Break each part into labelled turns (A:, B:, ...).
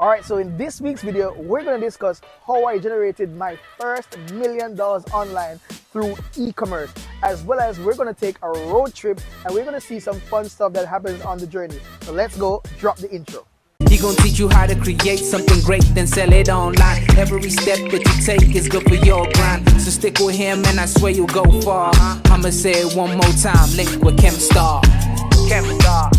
A: Alright, so in this week's video, we're going to discuss how I generated my first $1 million online through e-commerce, as well as we're going to take a road trip and we're going to see some fun stuff that happens on the journey. So let's go, drop the intro.
B: He gon' teach you how to create something great, then sell it online. Every step that you take is good for your grind. So stick with him and I swear you'll go far. I'ma say it one more time, link with Chemstar. Chemstar.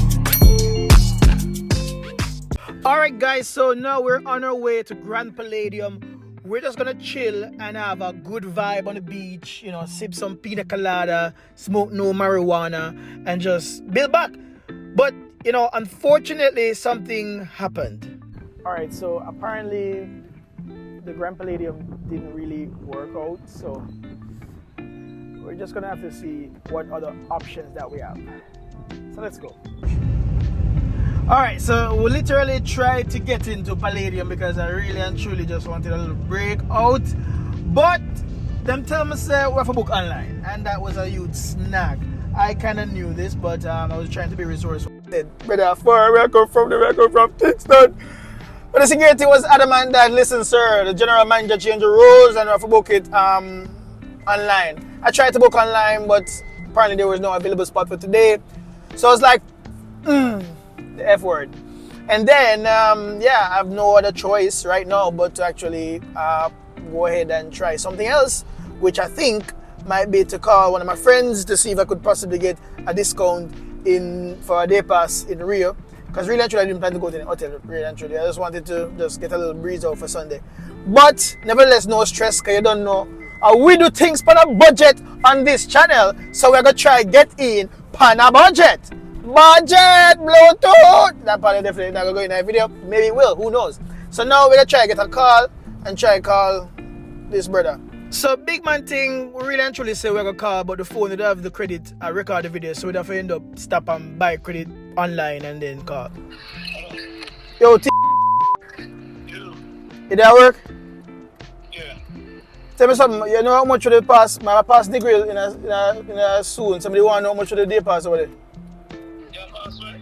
A: Alright guys, so now we're on our way to Grand Palladium. We're just gonna chill and have a good vibe on the beach, you know, sip some pina colada, smoke no marijuana, and just build back. But, you know, unfortunately, something happened. Alright, so apparently the Grand Palladium didn't really work out, so we're just gonna have to see what other options that we have. So let's go. Alright, so we literally tried to get into Palladium because I really and truly just wanted a little break out. But them tell me say we have to book online, and that was a huge snag. I kinda knew this, but I was trying to be resourceful. Brother, where I come from Kingston. But the security was adamant that, listen sir, the general manager changed the rules and we have to book it online. I tried to book online, but apparently there was no available spot for today. So I was like, the F word. And then, yeah, I have no other choice right now but to actually go ahead and try something else, which I think might be to call one of my friends to see if I could possibly get a discount for a day pass in Rio. Because really and truly I didn't plan to go to the hotel, really and truly. I just wanted to just get a little breeze out for Sunday. But nevertheless, no stress, because you don't know. We do things on a budget on this channel. So we're going to try get in on a budget. Budget Bluetooth! That probably definitely not going to go in that video. Maybe it will, who knows. So now we're going to try get a call and try call this brother. So big man thing, we really and truly say we're going to call, but the phone don't have the credit. I record the video, so we'd have to end up stop and buy credit online and then call. Yo, did that work?
C: Yeah.
A: Tell me something, you know how much of the pass, I pass the grill in a soon. Somebody want to know how much of the day pass over there?
C: Yeah, pass right?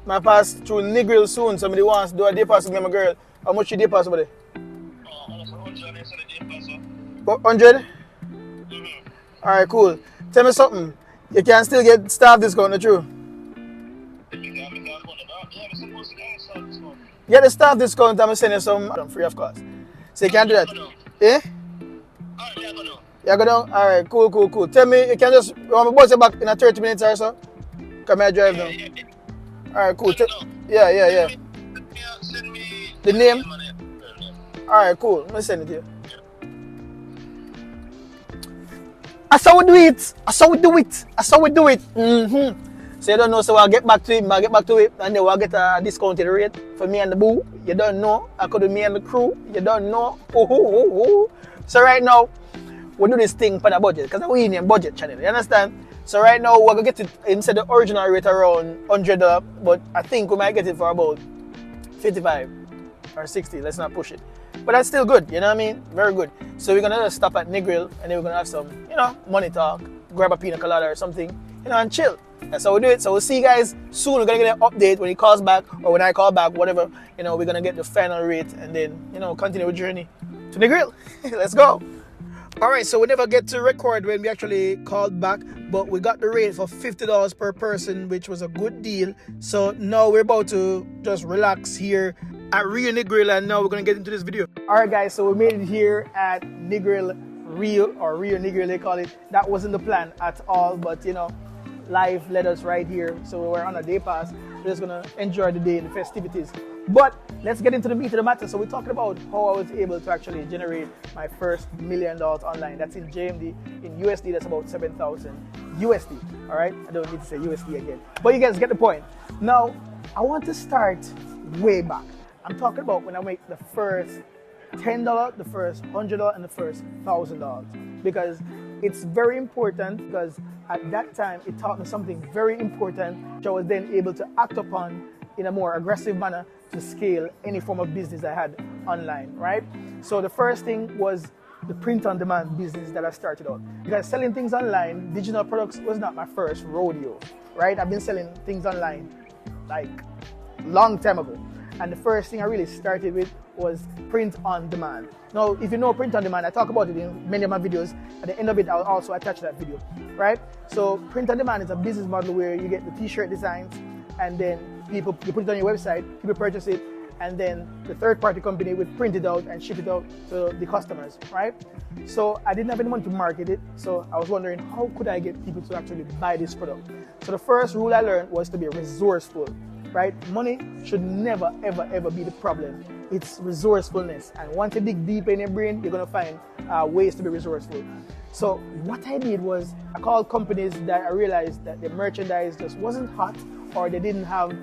A: My pass through Negril soon. Somebody wants to do a day pass with me and my girl. How much you day pass over there?
C: Almost 100 and the day pass up.
A: 100? Alright, cool. Tell me something. You can still get staff discount, not true? Get the staff discount, I'm sending you some free of cost. So you can do that. Eh? Yeah, go down? Alright, cool. Tell me, you can just, you want me to buzz you back in a 30 minutes or so? Come here, drive now. Alright, cool. Yeah. The name? Alright, cool. Let me send it to you. I saw we do it. So you don't know, so I'll get back to it, and then we'll get a discounted rate for me and the boo. You don't know. I could do me and the crew. You don't know. So right now, we do this thing for the budget, because we're in a budget channel, you understand? So right now, we're going to get it, instead of the original rate around $100, but I think we might get it for about 55 or 60. Let's not push it. But that's still good, you know what I mean? Very good. So we're gonna stop at Negril and then we're gonna have some, you know, money talk, grab a pina colada or something, you know, and chill. That's how we do it. So we'll see you guys soon. We're gonna get an update when he calls back or when I call back, whatever. You know, we're gonna get the final rate and then, you know, continue our journey to Negril. Let's go. Alright, so we never get to record when we actually called back, but we got the rate for $50 per person, which was a good deal. So now we're about to just relax here at Rio Negril, and now we're gonna get into this video. Alright guys, so we made it here at Negril Rio, or Rio Negril they call it. That wasn't the plan at all, but you know, life led us right here. So we were on a day pass. We're just gonna enjoy the day and the festivities. But let's get into the meat of the matter. So we're talking about how I was able to actually generate my first $1 million online. That's in JMD. In USD, that's about 7,000 USD. Alright, I don't need to say USD again, but you guys get the point. Now, I want to start way back. I'm talking about when I make the first $10, the first $100, and the first $1,000. Because it's very important, because at that time it taught me something very important, which I was then able to act upon in a more aggressive manner to scale any form of business I had online, right? So the first thing was the print-on-demand business that I started out. Because selling things online, digital products, was not my first rodeo, right? I've been selling things online like long time ago. And the first thing I really started with was print on demand. Now, if you know print on demand, I talk about it in many of my videos. At the end of it, I'll also attach that video, right? So print on demand is a business model where you get the t-shirt designs, and then you put it on your website, people purchase it, and then the third-party company would print it out and ship it out to the customers, right? So I didn't have any money to market it, so I was wondering how could I get people to actually buy this product. So the first rule I learned was to be resourceful, right? Money should never, ever, ever be the problem. It's resourcefulness, and once you dig deep in your brain, you're gonna find ways to be resourceful. So what I did was I called companies that I realized that the merchandise just wasn't hot or they didn't have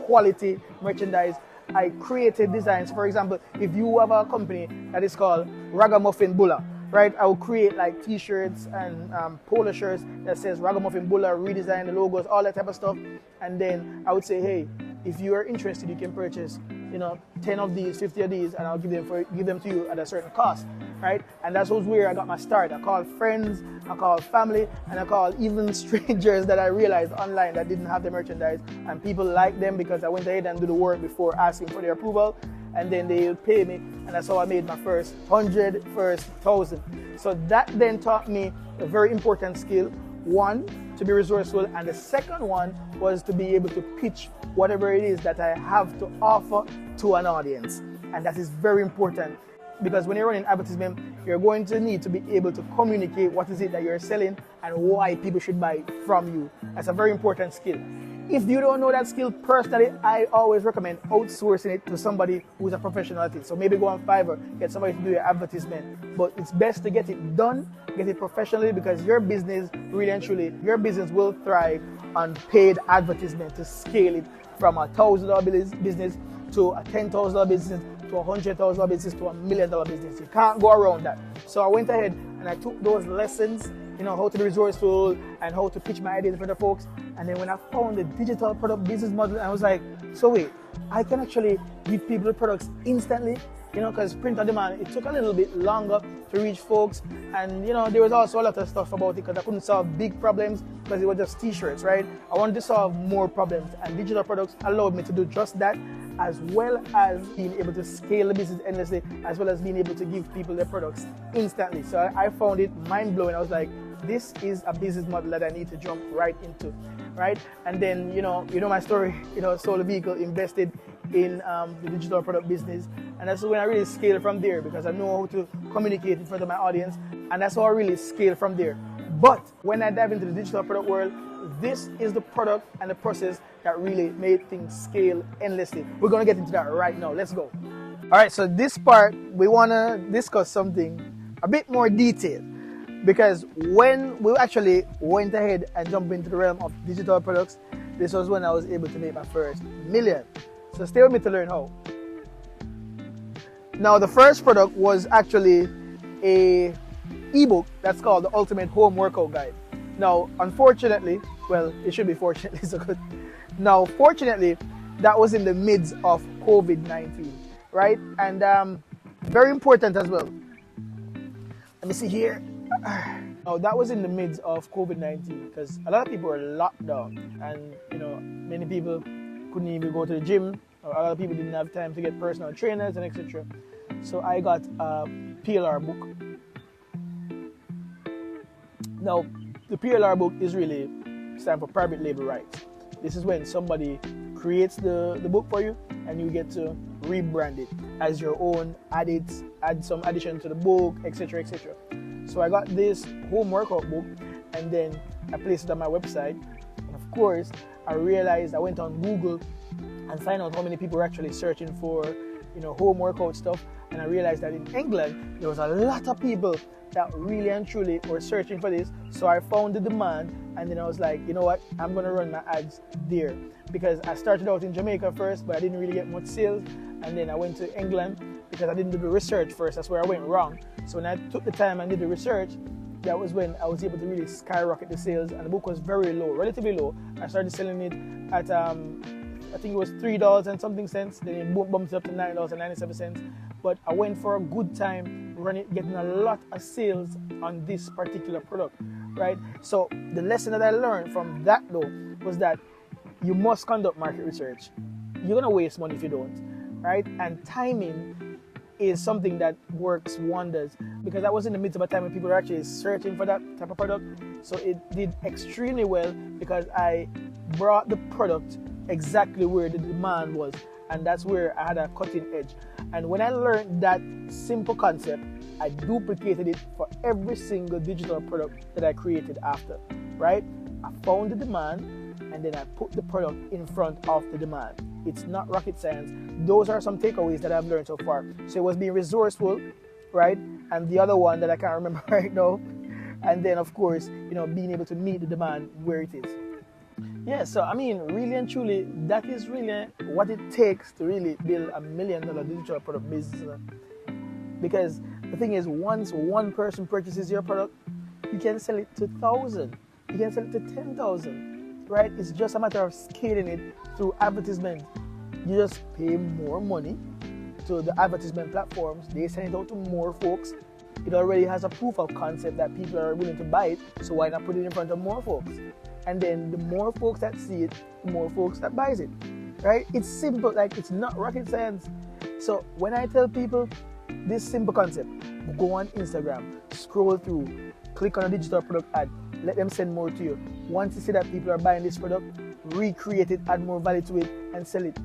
A: quality merchandise. I created designs. For example, if you have a company that is called Ragamuffin Bulla, right? I will create like t-shirts and polo shirts that says Ragamuffin Bulla, redesign the logos, all that type of stuff. And then I would say, hey, if you are interested, you can purchase, 10 of these, 50 of these, and I'll give them to you at a certain cost, right? And that's where I got my start. I called friends, I called family, and I called even strangers that I realized online that didn't have the merchandise, and people liked them because I went ahead and did the work before asking for their approval, and then they pay me, and that's how I made my first 100, first 1,000. So that then taught me a very important skill. One, to be resourceful, and the second one was to be able to pitch whatever it is that I have to offer to an audience. And that is very important, because when you're running advertisement, you're going to need to be able to communicate what is it that you're selling and why people should buy it from you. That's a very important skill. If you don't know that skill, personally, I always recommend outsourcing it to somebody who's a professional at it. So maybe go on Fiverr, get somebody to do your advertisement. But it's best to get it done, get it professionally, because your business, really and truly, your business will thrive on paid advertisement to scale it from a $1,000 business to a $10,000 business to a $100,000 business to $1 million business. You can't go around that. So I went ahead and I took those lessons, how to be resourceful and how to pitch my ideas for the folks. And then when I found the digital product business model, I was like, so wait, I can actually give people the products instantly, because print on demand, it took a little bit longer to reach folks. And, there was also a lot of stuff about it because I couldn't solve big problems because it was just t-shirts, right? I wanted to solve more problems, and digital products allowed me to do just that, as well as being able to scale the business endlessly, as well as being able to give people their products instantly. So I found it mind-blowing. I was like, this is a business model that I need to jump right into, right? And then, you know my story, sold a vehicle, invested in the digital product business. And that's when I really scaled from there, because I know how to communicate in front of my audience. And that's how I really scaled from there. But when I dive into the digital product world, this is the product and the process that really made things scale endlessly. We're going to get into that right now. Let's go. All right, so this part, we want to discuss something a bit more detailed, because when we actually went ahead and jumped into the realm of digital products, this was when I was able to make my first million. So stay with me to learn how. Now, the first product was actually a ebook that's called the Ultimate Home Workout Guide. Now, unfortunately, well, it should be fortunately so good. Now, fortunately, that was in the midst of COVID-19, right? And very important as well. Let me see here. Now, that was in the midst of COVID-19 because a lot of people were locked down, and many people couldn't even go to the gym, or a lot of people didn't have time to get personal trainers and etc. So I got a PLR book. Now, the PLR book is really stand for private label rights. This is when somebody creates the book for you, and you get to rebrand it as your own, add some addition to the book, etc., etc. So I got this home workout book, and then I placed it on my website. And of course, I realized I went on Google and find out how many people were actually searching for, home workout stuff. And I realized that in England, there was a lot of people that really and truly were searching for this. So I found the demand, and then I was like, you know what, I'm gonna run my ads there, because I started out in Jamaica first, but I didn't really get much sales. And then I went to England because I didn't do the research first. That's where I went wrong. So when I took the time and did the research, that was when I was able to really skyrocket the sales, and the book was very low, relatively low. I started selling it at I think it was $3 and something cents. Then it bumped up to $9.97. But I went for a good time getting a lot of sales on this particular product, right? So the lesson that I learned from that though was that you must conduct market research. You're gonna waste money if you don't. right? And timing is something that works wonders, because I was in the midst of a time when people were actually searching for that type of product. So it did extremely well because I brought the product exactly where the demand was, and that's where I had a cutting edge. And when I learned that simple concept, I duplicated it for every single digital product that I created after, right? I found the demand, and then I put the product in front of the demand. It's not rocket science. Those are some takeaways that I've learned so far. So it was being resourceful, right? And the other one that I can't remember right now. And then, of course, being able to meet the demand where it is. Yeah, so I mean, really and truly, that is really what it takes to really build $1 million digital product business. Because the thing is, once one person purchases your product, you can sell it to 1,000. You can sell it to 10,000, right? It's just a matter of scaling it through advertisement. You just pay more money to the advertisement platforms. They send it out to more folks. It already has a proof of concept that people are willing to buy it, so why not put it in front of more folks? And then the more folks that see it, the more folks that buys it, right? It's simple, like it's not rocket science. So when I tell people this simple concept, go on Instagram, scroll through, click on a digital product ad, let them send more to you. Once you see that people are buying this product, recreate it, add more value to it, and sell it.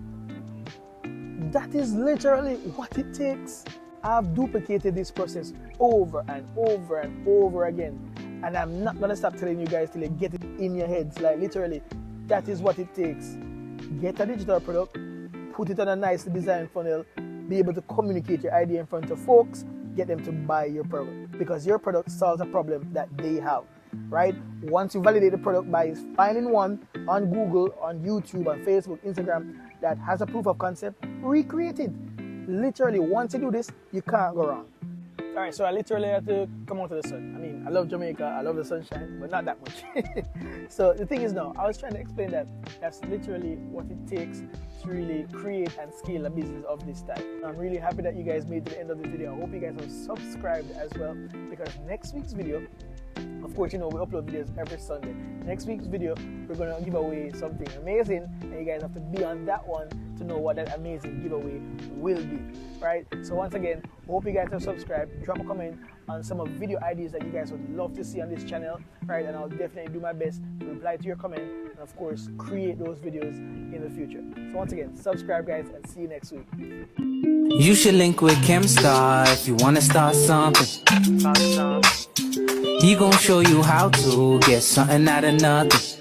A: That is literally what it takes. I've duplicated this process over and over and over again. And I'm not going to stop telling you guys till you get it in your heads. Like literally, that is what it takes. Get a digital product, put it on a nicely designed funnel, be able to communicate your idea in front of folks, get them to buy your product. Because your product solves a problem that they have, right? Once you validate the product by finding one on Google, on YouTube, on Facebook, Instagram that has a proof of concept, recreate it. Literally, once you do this, you can't go wrong. All right, so I literally had to come out to the sun. I mean, I love Jamaica, I love the sunshine, but not that much. So the thing is now, I was trying to explain that that's literally what it takes to really create and scale a business of this type. I'm really happy that you guys made it to the end of the video. I hope you guys have subscribed as well, because next week's video, of course, we upload videos every Sunday. Next week's video, we're going to give away something amazing, and you guys have to be on that one to know what that amazing giveaway will be, right? So once again, hope you guys have subscribed. Drop a comment on some of video ideas that you guys would love to see on this channel, right? And I'll definitely do my best to reply to your comment and, of course, create those videos in the future. So once again, subscribe, guys, and see you next week.
B: You should link with Chemstar if you wanna start something. He gon' show you how to get something out of nothing.